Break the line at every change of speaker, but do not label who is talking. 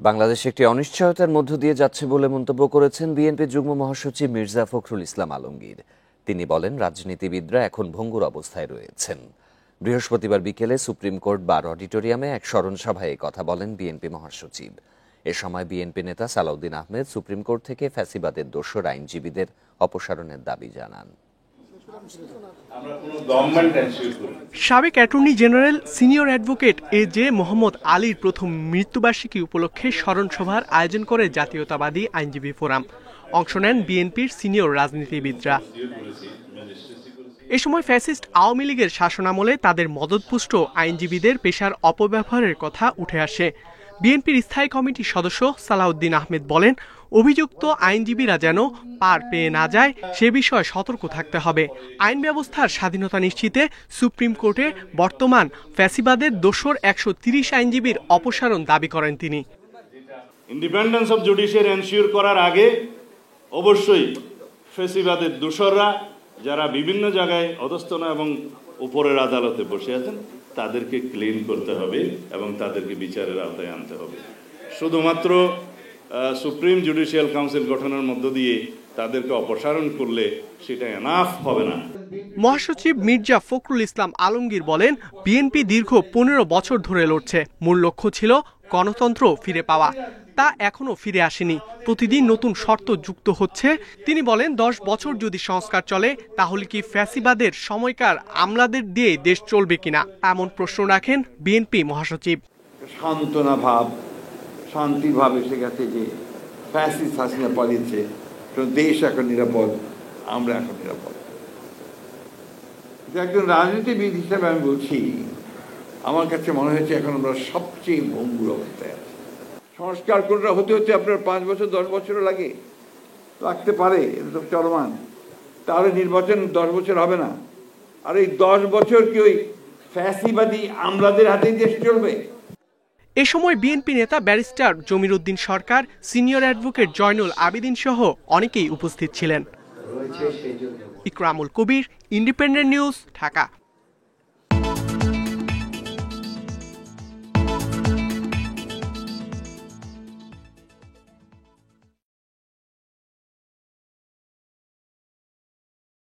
বাংলাদেশ একটি অনিশ্চয়তার মধ্য দিয়ে যাচ্ছে বলে মন্তব্য করেছেন বিএনপি যুগ্ম মহাসচিব মির্জা ফখরুল ইসলাম আলমগীর। তিনি বলেন, রাজনীতিবিদরা এখন ভঙ্গুর অবস্থায় রয়েছেন। বৃহস্পতিবার বিকেলে সুপ্রিম কোর্ট বার অডিটোরিয়ামে এক স্মরণ সভায় কথা বলেন বিএনপি মহাসচিব। এ সময় বিএনপি নেতা সালাউদ্দিন আহমেদ সুপ্রিম কোর্ট থেকে ফ্যাসিবাদের দোসর আইনজীবীদের অপসারণের দাবি জানান।
সাবেক attorney general senior advocate A J. Mohammad আলীর প্রথম মৃত্যুবার্ষিকী উপলক্ষে স্মরণ সভার আয়োজন করে জাতীয়তাবাদী আইনজীবী ফোরাম। অংশ নেন বিএনপির সিনিয়র রাজনীতিবিদরা। এ সময় ফ্যাসিস্ট আওয়ামী লীগের শাসনামলে তাদের মদতপুষ্ট আইনজীবীদের পেশার অপব্যবহারের কথা উঠে আসে। বিএনপির স্থায়ী কমিটির সদস্য সালাউদ্দিন আহমেদ বলেন, অভিযুক্ত আইনজীবীরা যেন পার পেয়ে না যায় সে বিষয়ে সতর্ক থাকতে হবে। আইন ব্যবস্থার স্বাধীনতা নিশ্চিতে সুপ্রিম কোর্টে বর্তমান ফ্যাসিবাদের দোসর ১৩০ আইনজীবীর অপসারণ দাবি করেন তিনি।
ইন্ডিপেন্ডেন্স অফ জুডিশিয়ারি এনশিওর করার আগে অবশ্যই ফ্যাসিবাদের দোসররা যারা বিভিন্ন জায়গায় অধস্তন এবং উপরের আদালতে বসে আছেন তাদেরকে ক্লিন করতে হবে এবং তাদেরকে বিচারের আওতায় আনতে হবে। শুধুমাত্র সুপ্রিম জুডিশিয়াল কাউন্সিল গঠনের মধ্য দিয়ে তাদেরকে অপসারণ করলে সেটা এনাফ হবে না।
মহাসচিব মির্জা ফখরুল ইসলাম আলমগীর বলেন, বিএনপি দীর্ঘ ১৫ বছর ধরে লড়ছে। মূল লক্ষ্য ছিল গণতন্ত্র ফিরে পাওয়া, তা এখনো ফিরে আসেনি। প্রতিদিন নতুন শর্ত যুক্ত হচ্ছে। তিনি বলেন, ১০ বছর যদি সংস্কার চলে তাহলে কি ফ্যাসিবাদের সময়কার আমলাদের দিয়ে দেশ চলবে কিনা, এমন প্রশ্ন রাখেন বিএনপি মহাসচিব।
সান্ত্বনা ভাব, শান্তির ভাব এসে গেছে যে ফ্যাসিস্ট হাসিনা পালিয়েছে, দেশ এখন নিরাপদ, আমরা এখন নিরাপদ। একজন রাজনীতিবিদ হিসেবে আমি বলছি, আমার কাছে মনে হয়েছে এখন আমরা সবচেয়ে ভঙ্গুর অবস্থায় আছি। সংস্কার করে হতে হতে আপনার ৫ বছর ১০ বছরও লাগতে পারে, এটা তো চলমান। তাহলে নির্বাচন ১০ বছর হবে না। আর এই ১০ বছর কি ওই ফ্যাসিবাদী আমলাদের হাতেই দেশ চলবে?
এ সময় বিএনপি নেতা ব্যারিস্টার জমির উদ্দিন সরকার, সিনিয়র অ্যাডভোকেট জয়নুল আবেদিন সহ অনেকেই উপস্থিত ছিলেন। ইকরামুল কবির, ইন্ডিপেন্ডেন্ট নিউজ, ঢাকা।